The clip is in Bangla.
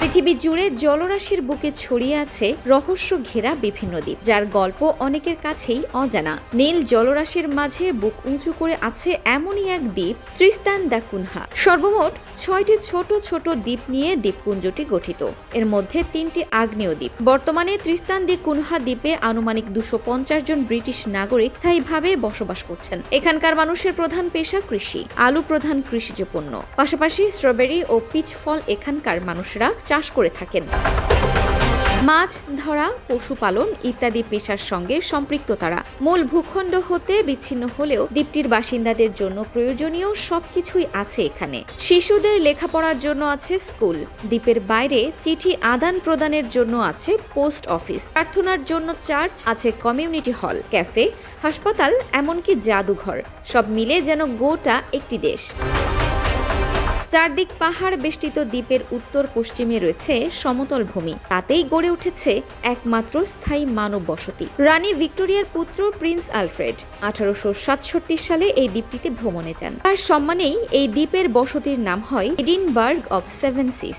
পৃথিবী জুড়ে জলরাশির বুকে ছড়িয়ে আছে রহস্য ঘেরা বিভিন্ন দ্বীপ, যার গল্প অনেকের কাছেই অজানা। নীল জলরাশির মাঝে বুক উঁচু করে আছে এমনই এক দ্বীপ, ত্রিস্তান দা কুনহা। সর্বমোট ৬টি ছোট ছোট দ্বীপ নিয়ে দ্বীপপুঞ্জটি গঠিত। এর মধ্যে ৩টি আগ্নেয় দ্বীপ। বর্তমানে ত্রিস্তান দি কুনহা দ্বীপে আনুমানিক ২৫০ জন ব্রিটিশ নাগরিক স্থায়ীভাবে বসবাস করছেন। এখানকার মানুষের প্রধান পেশা কৃষি, আলু প্রধান কৃষিজ পণ্য। পাশাপাশি স্ট্রবেরি ও পিচ ফল এখানকার মানুষরা চাষ করে থাকেন। মাছ ধরা, পশুপালন ইত্যাদি পেশার সঙ্গে সম্পৃক্ত তারা। মূল ভূখণ্ড হতে বিচ্ছিন্ন হলেও দ্বীপটির বাসিন্দাদের জন্য প্রয়োজনীয় সবকিছুই আছে এখানে। শিশুদের লেখাপড়ার জন্য আছে স্কুল। দ্বীপের বাইরে চিঠি আদান প্রদানের জন্য আছে পোস্ট অফিস। প্রার্থনার জন্য চার্চ, আছে কমিউনিটি হল, ক্যাফে, হাসপাতাল, এমনকি জাদুঘর। সব মিলে যেন গোটা একটি দেশ। চারদিক পাহাড় বেষ্টিত দ্বীপের উত্তর পশ্চিমে রয়েছে সমতল ভূমি। তাতেই গড়ে উঠেছে একমাত্র স্থায়ী মানব বসতি। রানী ভিক্টোরিয়ার পুত্র প্রিন্স আলফ্রেড 1867 সালে এই দ্বীপটিতে ভ্রমণে যান। তার সম্মানেই এই দ্বীপের বসতির নাম হয় এডিনবার্গ অব সেভেন সিস।